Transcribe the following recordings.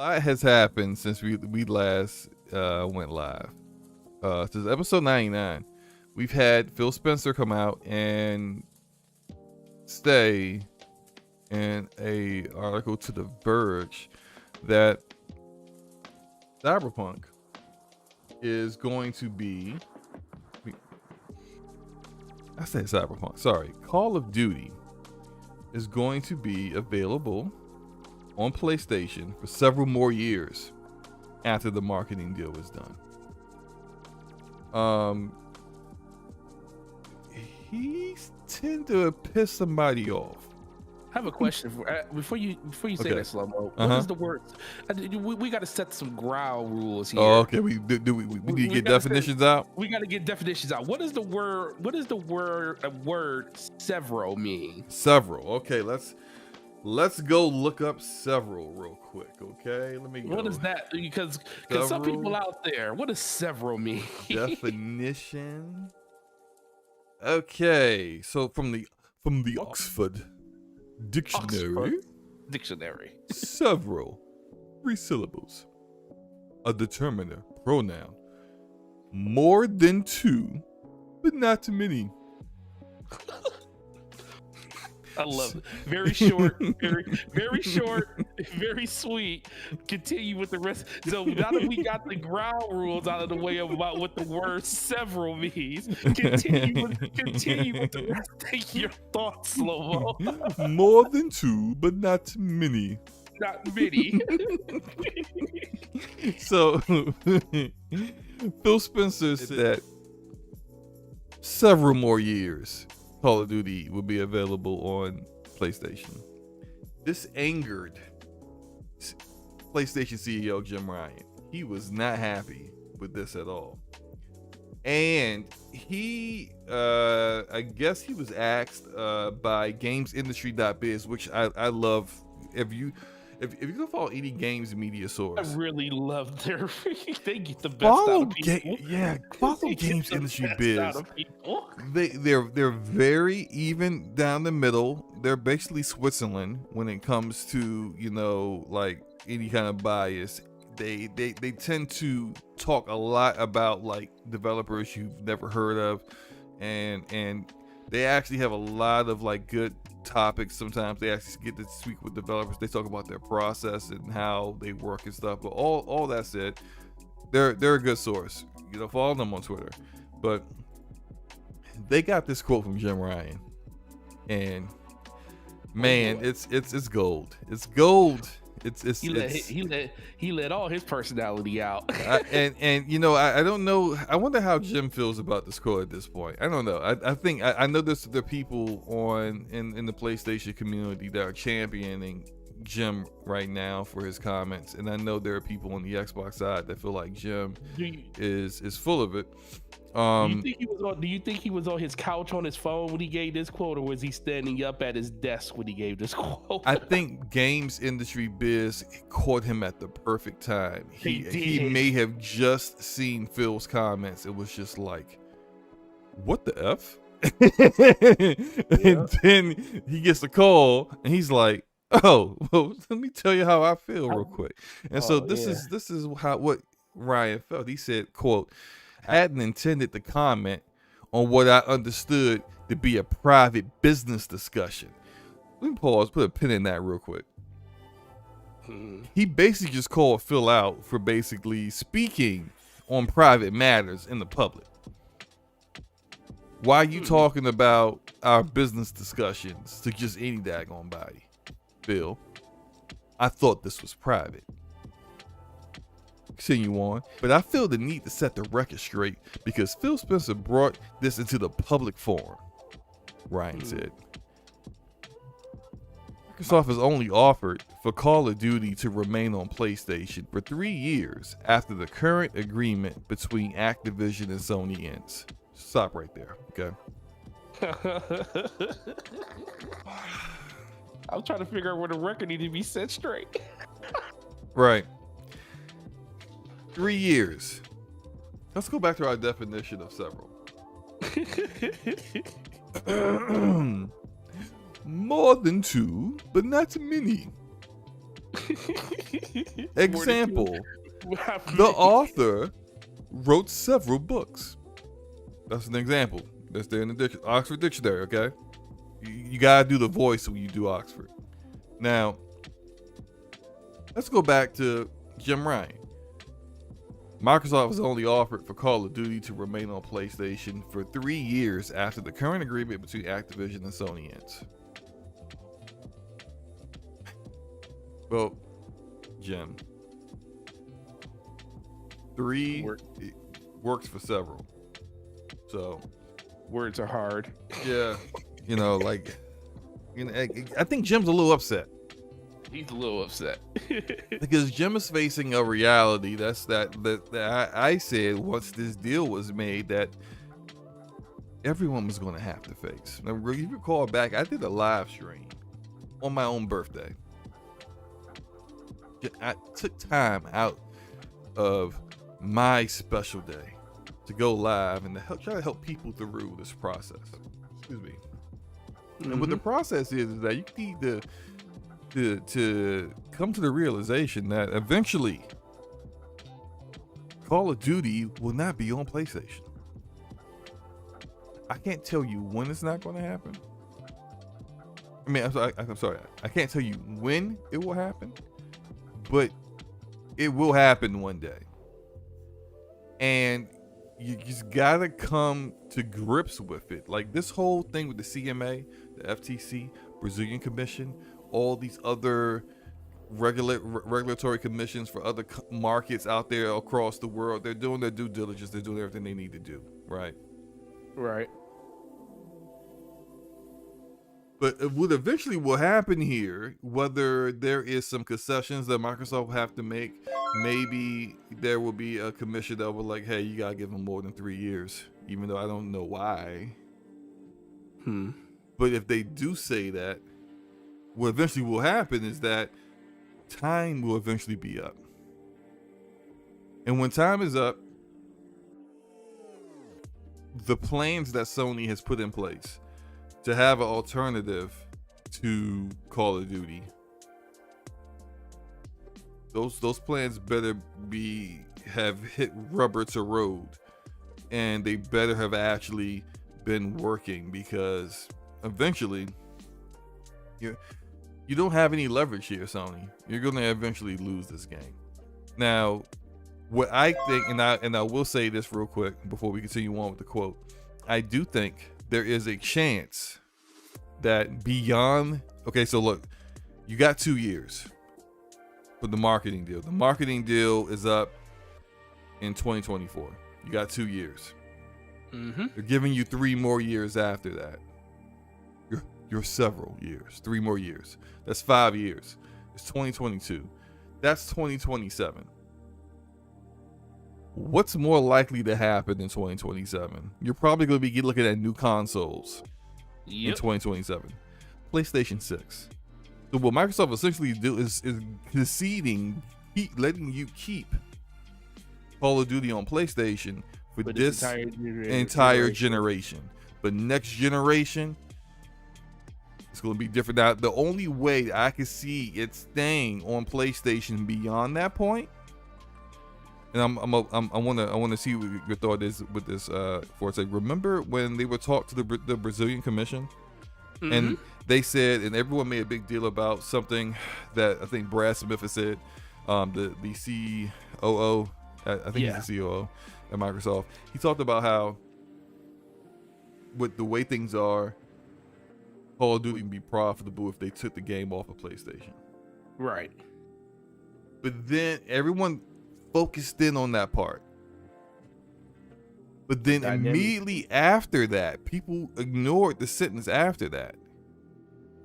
lot has happened since we last went live. Since episode 99, we've had Phil Spencer come out and say in a article to The Verge that Cyberpunk is going to be, I said Cyberpunk, sorry, Call of Duty is going to be available on PlayStation for several more years after the marketing deal is done. He tend to piss somebody off. I have a question before you say that, SloMo. What is the word? We got to set some ground rules here. Oh, okay. We need to get definitions out. We got to get definitions out. What does the word several mean? Several. Okay, let's go look up several real quick. Okay, let me go. What is that? Because some people out there, what does several mean? Definition. Okay, so from the Oxford Dictionary. Several. 3 syllables. A determiner, pronoun. More than 2, but not too many. I love it. Very short, very short, very sweet. Continue with the rest. So now that we got the ground rules out of the way about what the word several means, continue with the rest of your thoughts, SloMo. More than 2, but not many. Not many. So Phil Spencer said that several more years Call of Duty will be available on PlayStation. This angered PlayStation CEO Jim Ryan. He was not happy with this at all. And he, I guess he was asked by GamesIndustry.biz, which I love. If you go follow any games media source, I really love their. They get the best out of people. Follow Games Industry Biz. They're very even down the middle. They're basically Switzerland when it comes to like any kind of bias. They tend to talk a lot about like developers you've never heard of, and they actually have a lot of like good topics. Sometimes they actually get to speak with developers. They talk about their process and how they work and stuff. But all that said, they're a good source. Follow them on Twitter. But they got this quote from Jim Ryan, and man, it's gold. It's gold. He let all his personality out. I don't know. I wonder how Jim feels about the score at this point. I don't know. I think I know there are people in the PlayStation community that are championing Jim right now for his comments, and I know there are people on the Xbox side that feel like Jim is full of it. Do you think he was on his couch on his phone when he gave this quote, or was he standing up at his desk when he gave this quote? I think Games Industry Biz caught him at the perfect time. He may have just seen Phil's comments. It was just like, what the F? And then he gets a call and he's like, oh, well, let me tell you how I feel real quick. And so this is what Ryan felt. He said, quote, I hadn't intended to comment on what I understood to be a private business discussion. Let me pause, put a pin in that real quick. He basically just called Phil out for basically speaking on private matters in the public. Why are you talking about our business discussions to just any daggone body? Phil, I thought this was private. Continue on, but I feel the need to set the record straight because Phil Spencer brought this into the public forum, Ryan said. Microsoft has only offered for Call of Duty to remain on PlayStation for 3 years after the current agreement between Activision and Sony ends. Stop right there, okay? I was trying to figure out where the record needed to be set straight. Right. 3 years. Let's go back to our definition of several. More than 2, but not too many. Example, the author wrote several books. That's an example. That's there in the Oxford Dictionary, okay? You gotta do the voice when you do Oxford. Now, let's go back to Jim Ryan. Microsoft has only offered for Call of Duty to remain on PlayStation for 3 years after the current agreement between Activision and Sony ends. Well, Jim, 3 works for several. So, words are hard. Yeah, I think Jim's a little upset. He's a little upset because Jim is facing a reality that I said once this deal was made that everyone was going to have to face. Now, if you recall back, I did a live stream on my own birthday. I took time out of my special day to go live and to try to help people through this process. Excuse me. Mm-hmm. And what the process is that you need to come to the realization that eventually Call of Duty will not be on PlayStation. I can't tell you when it's not going to happen. I mean, I'm sorry. I can't tell you when it will happen, but it will happen one day. And you just gotta come to grips with it. Like this whole thing with the CMA, the FTC, Brazilian Commission, all these other regulatory commissions for other markets out there across the world. They're doing their due diligence. They're doing everything they need to do. Right. Right. But what eventually will happen here, whether there is some concessions that Microsoft will have to make, maybe there will be a commission that will like, hey, you gotta give them more than 3 years, even though I don't know why. But if they do say that, what eventually will happen is that time will eventually be up. And when time is up, the plans that Sony has put in place to have an alternative to Call of Duty, those plans better have hit rubber to road, and they better have actually been working, because eventually you don't have any leverage here, Sony. You're gonna eventually lose this game. Now, what I think, and I will say this real quick before we continue on with the quote, I do think there is a chance that beyond, okay, so look, you got 2 years for the marketing deal. The marketing deal is up in 2024. You got 2 years. They're giving you 3 more years after that. You're several years, 3 more years. That's 5 years. It's 2022. That's 2027. What's more likely to happen in 2027? You're probably going to be looking at new consoles in 2027. PlayStation 6. So what Microsoft essentially do is conceding, letting you keep Call of Duty on PlayStation for this entire generation. But next generation, it's going to be different. Now, the only way I can see it staying on PlayStation beyond that point, and I want to see what your thought is with this. Forte, remember when they were talked to the Brazilian Commission, and they said, and everyone made a big deal about something that I think Brad Smith has said, the COO, I think he's the COO at Microsoft. He talked about how, with the way things are, Call of Duty would be profitable if they took the game off of PlayStation. Right. But then everyone focused in on that part. But then immediately after that, people ignored the sentence after that.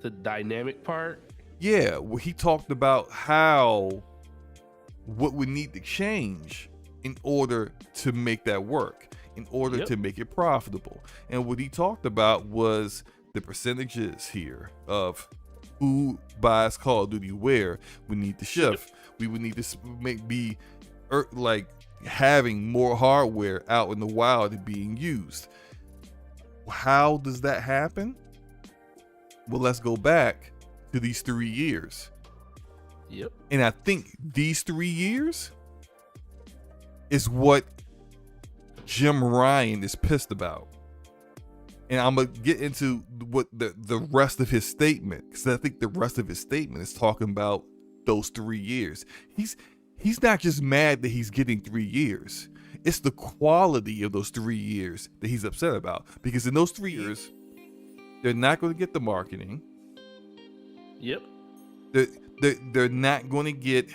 The dynamic part? Yeah, well, he talked about what would need to change in order to make that work, in order to make it profitable. And what he talked about was the percentages here of who buys Call of Duty where. We need to shift. We would need to like having more hardware out in the wild being used. How does that happen? Well, let's go back to these 3 years. Yep. And I think these 3 years is what Jim Ryan is pissed about. And I'm going to get into what the rest of his statement, because I think the rest of his statement is talking about those 3 years. He's not just mad that he's getting 3 years. It's the quality of those 3 years that he's upset about. Because in those 3 years, they're not going to get the marketing. Yep. They're not going to get